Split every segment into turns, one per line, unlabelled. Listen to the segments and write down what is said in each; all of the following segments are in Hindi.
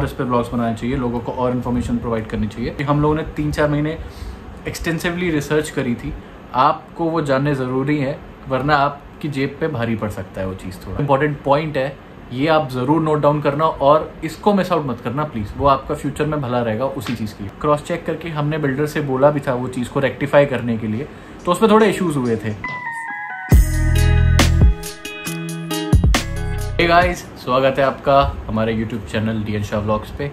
इस पर ब्लॉग्स बनाने चाहिए, लोगों को और इन्फॉर्मेशन प्रोवाइड करनी चाहिए। हम लोगों ने 3-4 महीने एक्सटेंसिवली रिसर्च करी थी, आपको वो जानने ज़रूरी है, वरना आपकी जेब पे भारी पड़ सकता है वो चीज़। थोड़ा इंपॉर्टेंट पॉइंट है, ये आप ज़रूर नोट डाउन करना और इसको मिस आउट मत करना प्लीज़, वो आपका फ्यूचर में भला रहेगा उसी चीज़ की। क्रॉस चेक करके हमने बिल्डर से बोला भी था वो चीज़ को रेक्टिफाई करने के लिए, तो उसमें थोड़े इश्यूज़ हुए थे। हे गाइस, स्वागत है आपका हमारे YouTube channel DN Shah vlogs पे।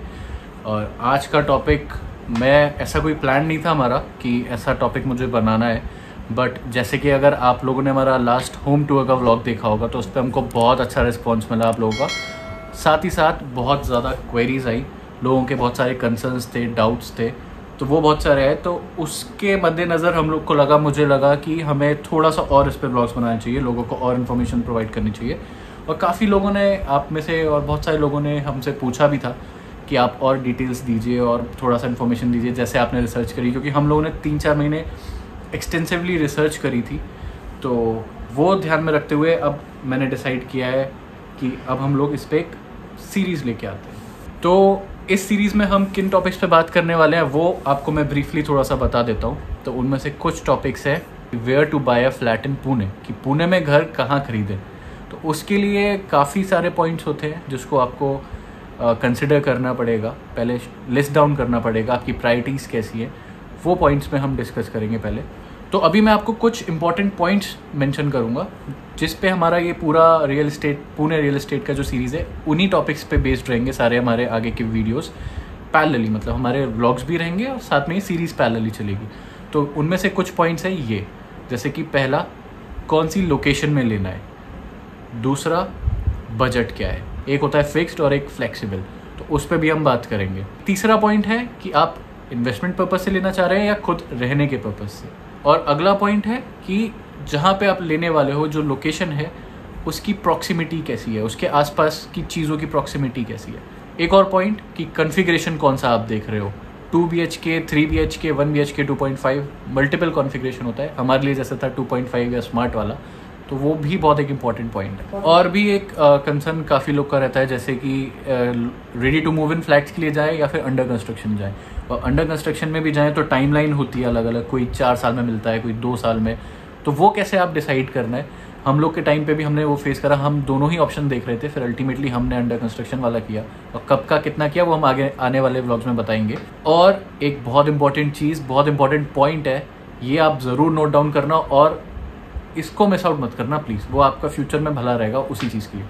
और आज का टॉपिक, मैं ऐसा कोई प्लान नहीं था हमारा कि ऐसा टॉपिक मुझे बनाना है, बट जैसे कि अगर आप लोगों ने हमारा लास्ट होम टूर का व्लॉग देखा होगा तो उस पर हमको बहुत अच्छा रिस्पॉन्स मिला आप लोगों का। साथ ही साथ बहुत ज़्यादा क्वेरीज आई, लोगों के बहुत सारे कंसर्न्स थे, डाउट्स थे, तो वो बहुत सारे आए। तो उसके मद्देनज़र हम लोग को मुझे लगा कि हमें थोड़ा सा और इस पर ब्लॉग्स बनाने चाहिए, लोगों को और इन्फॉर्मेशन प्रोवाइड करनी चाहिए। और काफ़ी लोगों ने, आप में से और बहुत सारे लोगों ने हमसे पूछा भी था कि आप और डिटेल्स दीजिए और थोड़ा सा इन्फॉर्मेशन दीजिए जैसे आपने रिसर्च करी, क्योंकि हम लोगों ने 3-4 महीने एक्सटेंसिवली रिसर्च करी थी। तो वो ध्यान में रखते हुए अब मैंने डिसाइड किया है कि अब हम लोग इस पर एक सीरीज़ लेके आते हैं। तो इस सीरीज़ में हम किन टॉपिक्स पे बात करने वाले हैं वो आपको मैं ब्रीफली थोड़ा सा बता देता हूँ। तो उनमें से कुछ टॉपिक्स है where to buy a flat in Pune, कि पुणे में घर कहाँ खरीदें। तो उसके लिए काफ़ी सारे पॉइंट्स होते हैं जिसको आपको कंसिडर करना पड़ेगा, पहले लिस्ट डाउन करना पड़ेगा, आपकी प्रायोरिटीज़ कैसी है, वो पॉइंट्स में हम डिस्कस करेंगे पहले। तो अभी मैं आपको कुछ इंपॉर्टेंट पॉइंट्स मेंशन करूंगा जिस पे हमारा ये पूरा पुणे रियल एस्टेट का जो सीरीज़ है उन्हीं टॉपिक्स पे बेस्ड रहेंगे सारे हमारे आगे के वीडियोस पैरेलली, मतलब हमारे व्लॉग्स भी रहेंगे और साथ में ही सीरीज़ पैरेलली चलेगी। तो उनमें से कुछ पॉइंट्स है ये, जैसे कि पहला, कौन सी लोकेशन में लेना है, दूसरा बजट क्या है, एक होता है फिक्स्ड और एक फ्लेक्सिबल, तो उस पर भी हम बात करेंगे। तीसरा पॉइंट है कि आप इन्वेस्टमेंट पर्पस से लेना चाह रहे हैं या खुद रहने के पर्पस से। और अगला पॉइंट है कि जहाँ पे आप लेने वाले हो, जो लोकेशन है उसकी प्रॉक्सिमिटी कैसी है, उसके आसपास की चीज़ों की प्रॉक्सिमिटी कैसी है। एक और पॉइंट कि कॉन्फ़िगरेशन कौन सा आप देख रहे हो, 2 BHK, 3 BHK, 1 BHK, 2.5, multiple configuration होता है। हमारे लिए जैसे था 2.5 या स्मार्ट वाला, तो वो भी बहुत एक इम्पॉर्टेंट पॉइंट है। और भी एक कंसर्न काफ़ी लोग का रहता है, जैसे कि ready to move in flats के लिए जाए या फिर अंडर कंस्ट्रक्शन जाए। और अंडर कंस्ट्रक्शन में भी जाएँ तो टाइमलाइन होती है अलग अलग, कोई 4 साल में मिलता है, कोई 2 साल में, तो वो कैसे आप डिसाइड करना है। हम लोग के टाइम पे भी हमने वो फेस करा, हम दोनों ही ऑप्शन देख रहे थे, फिर अल्टीमेटली हमने अंडर कंस्ट्रक्शन वाला किया, और कब का कितना किया वो हम आगे आने वाले व्लॉग्स में बताएंगे। और एक बहुत इंपॉर्टेंट चीज़, बहुत इंपॉर्टेंट पॉइंट है, ये आप ज़रूर नोट डाउन करना और इसको मिस आउट मत करना प्लीज़, वो आपका फ्यूचर में भला रहेगा उसी चीज़ की।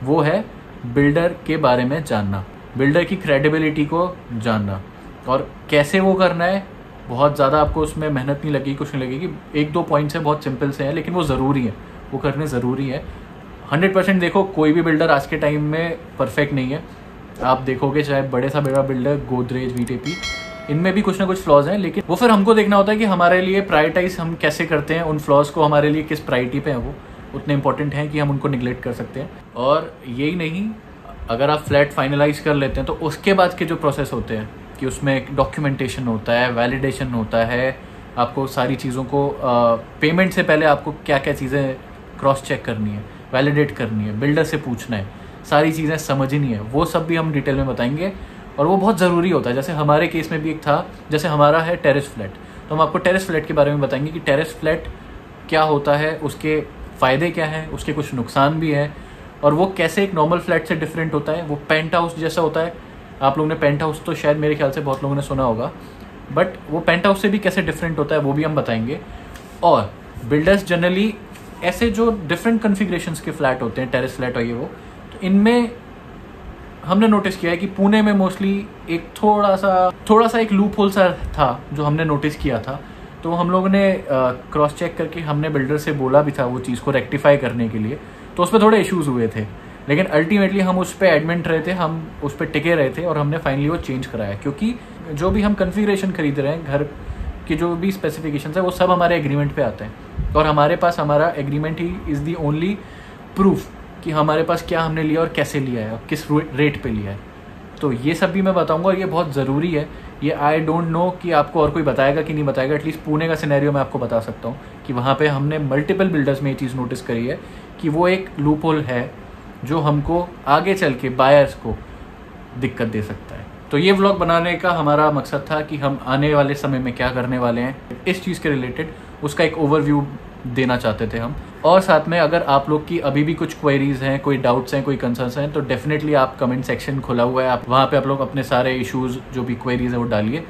वो है बिल्डर के बारे में जानना, बिल्डर की क्रेडिबिलिटी को जानना। और कैसे वो करना है, बहुत ज़्यादा आपको उसमें मेहनत नहीं लगेगी, कुछ नहीं लगेगी। 1-2 पॉइंट्स हैं, बहुत सिंपल से हैं, लेकिन वो ज़रूरी है, वो करने ज़रूरी है। 100% देखो, कोई भी बिल्डर आज के टाइम में परफेक्ट नहीं है। आप देखोगे चाहे बड़े सा बड़ा बिल्डर, गोदरेज, VTP, इनमें भी कुछ ना कुछ फ्लॉज हैं, लेकिन वो फिर हमको देखना होता है कि हमारे लिए प्रायोरिटाइज हम कैसे करते हैं उन फ्लॉज को, हमारे लिए किस प्रायोरिटी पे हैं वो उतने इंपॉर्टेंट हैं कि हम उनको निगलेक्ट कर सकते हैं। और यही नहीं, अगर आप फ्लैट फाइनलाइज कर लेते हैं तो उसके बाद के जो प्रोसेस होते हैं कि उसमें डॉक्यूमेंटेशन होता है, वैलिडेशन होता है, आपको सारी चीज़ों को पेमेंट से पहले आपको क्या क्या चीज़ें क्रॉस चेक करनी है, वैलिडेट करनी है, बिल्डर से पूछना है, सारी चीज़ें समझनी है, वो सब भी हम डिटेल में बताएंगे। और वो बहुत ज़रूरी होता है। जैसे हमारे केस में भी एक था, जैसे हमारा है टेरेस फ्लैट, तो हम आपको टेरेस फ्लैट के बारे में बताएंगे कि टेरेस फ्लैट क्या होता है, उसके फ़ायदे क्या हैं, उसके कुछ नुकसान भी हैं, और वो कैसे एक नॉर्मल फ्लैट से डिफरेंट होता है। वो पेंट हाउस जैसा होता है, आप लोगों ने पेंट हाउस तो शायद मेरे ख्याल से बहुत लोगों ने सुना होगा, बट वो पेंट हाउस से भी कैसे डिफरेंट होता है वो भी हम बताएंगे। और बिल्डर्स जनरली ऐसे जो डिफरेंट कन्फिग्रेशंस के फ्लैट होते हैं, टेरेस फ्लैट और ये वो, तो इनमें हमने नोटिस किया है कि पुणे में मोस्टली एक थोड़ा सा एक लूप होल सा था जो हमने नोटिस किया था। तो हम लोगों ने क्रॉस चेक करके हमने बिल्डर से बोला भी था वो चीज़ को रेक्टिफाई करने के लिए, तो उस पर थोड़े इश्यूज़ हुए थे, लेकिन अल्टीमेटली हम उस पर एडमेंट रहे थे, हम उस पर टिके रहे थे और हमने फाइनली वो चेंज कराया। क्योंकि जो भी हम कन्फिगरेशन खरीद रहे हैं, घर की जो भी स्पेसिफिकेशंस है वो सब हमारे एग्रीमेंट पे आते हैं, और हमारे पास हमारा agreement he is the only proof कि हमारे पास क्या हमने लिया और कैसे लिया है और किस रेट पे लिया है। तो ये सब भी मैं बताऊंगा और ये बहुत ज़रूरी है। ये आई डोंट नो कि आपको और कोई बताएगा कि नहीं बताएगा, एटलीस्ट पुणे का सिनेरियो मैं आपको बता सकता हूँ कि वहाँ पे हमने मल्टीपल बिल्डर्स में ये चीज़ नोटिस करी है कि वो एक लूप होल है जो हमको आगे चल के बायर्स को दिक्कत दे सकता है। तो ये व्लॉग बनाने का हमारा मकसद था कि हम आने वाले समय में क्या करने वाले हैं इस चीज़ के रिलेटेड, उसका एक ओवरव्यू देना चाहते थे हम। और साथ में अगर आप लोग की अभी भी कुछ क्वेरीज हैं, कोई डाउट्स हैं, कोई कंसर्न्स हैं, तो डेफिनेटली आप कमेंट सेक्शन खुला हुआ है, आप वहाँ पे आप लोग अपने सारे इश्यूज़ जो भी क्वेरीज हैं वो डालिए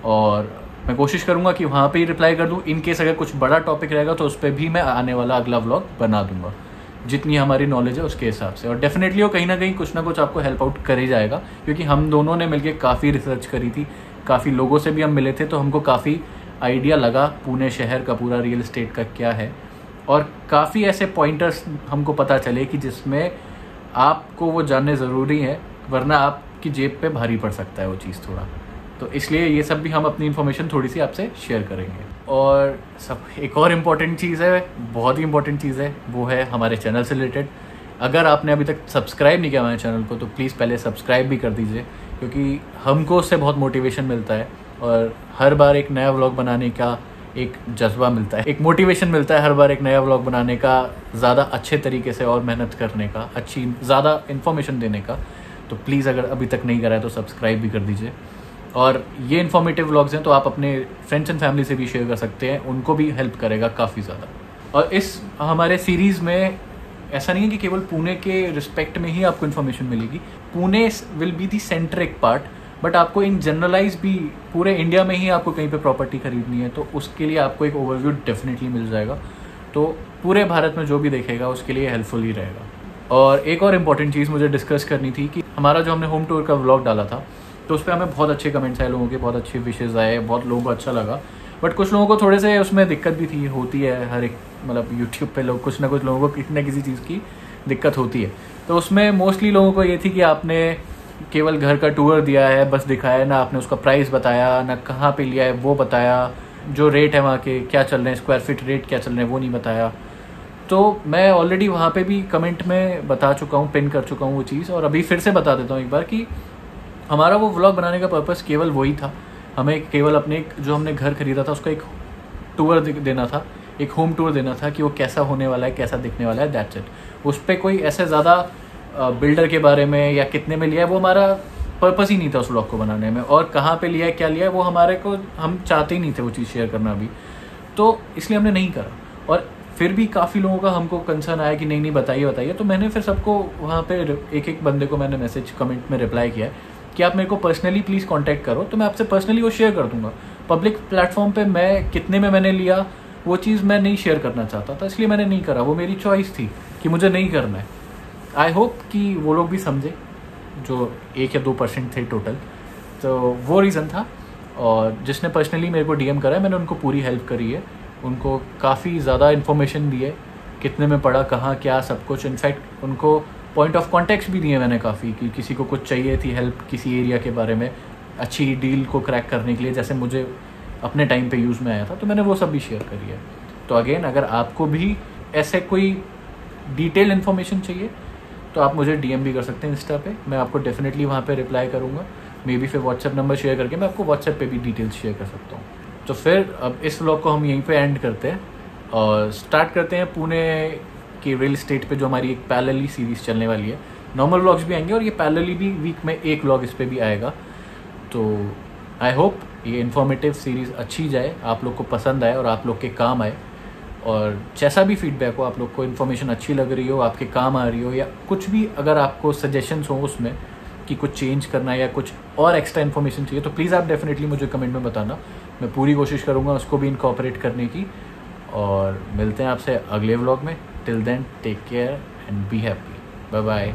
और मैं कोशिश करूँगा कि वहाँ पे ही रिप्लाई कर दूँ। इन केस अगर कुछ बड़ा टॉपिक रहेगा तो उस पर भी मैं आने वाला अगला व्लॉग बना दूँगा जितनी हमारी नॉलेज है उसके हिसाब से। और डेफिनेटली वो कहीं ना कहीं कुछ ना कुछ आपको हेल्प आउट कर ही जाएगा, क्योंकि हम दोनों ने मिलकर काफ़ी रिसर्च करी थी, काफ़ी लोगों से भी हम मिले थे, तो हमको काफ़ी आइडिया लगा पुणे शहर का पूरा रियल एस्टेट का क्या है। और काफ़ी ऐसे पॉइंटर्स हमको पता चले कि जिसमें आपको वो जानने ज़रूरी है, वरना आपकी जेब पे भारी पड़ सकता है वो चीज़ थोड़ा। तो इसलिए ये सब भी हम अपनी इन्फॉर्मेशन थोड़ी सी आपसे शेयर करेंगे। और सब एक और इम्पॉर्टेंट चीज़ है, बहुत ही इम्पॉर्टेंट चीज़ है, वो है हमारे चैनल से रिलेटेड। अगर आपने अभी तक सब्सक्राइब नहीं किया हमारे चैनल को तो प्लीज़ पहले सब्सक्राइब भी कर दीजिए, क्योंकि हमको उससे बहुत मोटिवेशन मिलता है और हर बार एक नया व्लॉग बनाने का एक जज्बा मिलता है, एक मोटिवेशन मिलता है हर बार एक नया व्लॉग बनाने का, ज़्यादा अच्छे तरीके से और मेहनत करने का, अच्छी ज़्यादा इन्फॉर्मेशन देने का। तो प्लीज़ अगर अभी तक नहीं करा है तो सब्सक्राइब भी कर दीजिए। और ये इन्फॉर्मेटिव व्लॉग्स हैं तो आप अपने फ्रेंड्स एंड फैमिली से भी शेयर कर सकते हैं, उनको भी हेल्प करेगा काफ़ी ज़्यादा। और इस हमारे सीरीज़ में ऐसा नहीं है कि केवल पुणे के रिस्पेक्ट में ही आपको इन्फॉर्मेशन मिलेगी, Pune will be the centric part, but आपको इन जनरलाइज भी पूरे इंडिया में ही आपको कहीं पे प्रॉपर्टी खरीदनी है तो उसके लिए आपको एक ओवरव्यू डेफिनेटली मिल जाएगा। तो पूरे भारत में जो भी देखेगा उसके लिए हेल्पफुल ही रहेगा। और एक और इम्पॉर्टेंट चीज़ मुझे डिस्कस करनी थी कि हमारा जो हमने होम टूर का व्लॉग डाला था तो उस पर हमें बहुत अच्छे कमेंट्स आए, लोगों के बहुत अच्छे विशेज़ आए, बहुत लोगों को अच्छा लगा। बट कुछ लोगों को थोड़े से उसमें दिक्कत भी थी, होती है हर एक, मतलब यूट्यूब पे लोग कुछ ना कुछ लोगों को किसी न किसी चीज़ की दिक्कत होती है। तो उसमें मोस्टली लोगों को ये थी कि आपने केवल घर का टूर दिया है, बस दिखाया, ना आपने उसका प्राइस बताया, ना कहाँ पे लिया है वो बताया, जो रेट है वहाँ के क्या चल रहे हैं, स्क्वायर फीट रेट क्या चल रहे हैं वो नहीं बताया। तो मैं ऑलरेडी वहाँ पे भी कमेंट में बता चुका हूँ, पिन कर चुका हूँ वो चीज़, और अभी फिर से बता देता हूँ एक बार कि हमारा वो व्लॉग बनाने का पर्पस केवल वही था, हमें केवल अपने जो हमने घर खरीदा था उसका एक टूर देना था, एक होम टूर देना था कि वो कैसा होने वाला है, कैसा दिखने वाला है, दैट्स इट। उस पर कोई ऐसे ज़्यादा बिल्डर के बारे में या कितने में लिया है वो हमारा पर्पस ही नहीं था उस व्लॉग को बनाने में, और कहाँ पे लिया है क्या लिया है वो हमारे को, हम चाहते ही नहीं थे वो चीज़ शेयर करना अभी, तो इसलिए हमने नहीं करा। और फिर भी काफ़ी लोगों का हमको कंसर्न आया कि नहीं बताइए बताइए, तो मैंने फिर सबको वहाँ पे एक एक बंदे को मैंने मैसेज कमेंट में रिप्लाई किया कि आप मेरे को पर्सनली प्लीज़ कांटेक्ट करो, तो मैं आपसे पर्सनली वो शेयर कर दूंगा। पब्लिक प्लेटफॉर्म पे मैं कितने में मैंने लिया वो चीज़ मैं नहीं शेयर करना चाहता था, इसलिए मैंने नहीं करा, वो मेरी चॉइस थी कि मुझे नहीं करना है। आई होप कि वो लोग भी समझे जो 1 या 2% थे टोटल, तो वो रीज़न था। और जिसने पर्सनली मेरे को डीएम करा है मैंने उनको पूरी हेल्प करी है, उनको काफ़ी ज़्यादा इन्फॉर्मेशन दी है, कितने में पड़ा, कहाँ क्या सब कुछ। इनफैक्ट उनको पॉइंट ऑफ कॉन्टेक्ट भी दिए मैंने काफ़ी, कि किसी को कुछ चाहिए थी हेल्प किसी एरिया के बारे में अच्छी डील को क्रैक करने के लिए, जैसे मुझे अपने टाइम पे यूज़ में आया था, तो मैंने वो सब भी शेयर करी है। तो अगेन अगर आपको भी ऐसे कोई डिटेल इन्फॉर्मेशन चाहिए तो आप मुझे डीएम भी कर सकते हैं इंस्टा पे, मैं आपको डेफिनेटली वहाँ पे रिप्लाई करूँगा। मे बी फिर व्हाट्सएप नंबर शेयर करके मैं आपको व्हाट्सएप पे भी डिटेल्स शेयर कर सकता हूँ। तो फिर अब इस व्लॉग को हम यहीं पे एंड करते हैं और स्टार्ट करते हैं पुणे की रियल एस्टेट पे जो हमारी एक पैरेलली सीरीज़ चलने वाली है। नॉर्मल व्लॉग्स भी आएंगे और ये पैरेलली भी वीक में एक व्लॉग इस पर भी आएगा। तो आई होप ये इन्फॉर्मेटिव सीरीज़ अच्छी जाए, आप लोग को पसंद आए और आप लोग के काम आए। और जैसा भी फीडबैक हो, आप लोग को इन्फॉर्मेशन अच्छी लग रही हो, आपके काम आ रही हो, या कुछ भी अगर आपको सजेशंस हो उसमें कि कुछ चेंज करना है या कुछ और एक्स्ट्रा इन्फॉर्मेशन चाहिए, तो प्लीज़ आप डेफिनेटली मुझे कमेंट में बताना, मैं पूरी कोशिश करूँगा उसको भी इनकॉर्पोरेट करने की। और मिलते हैं आपसे अगले व्लॉग में। Till then take care and be happy, bye bye.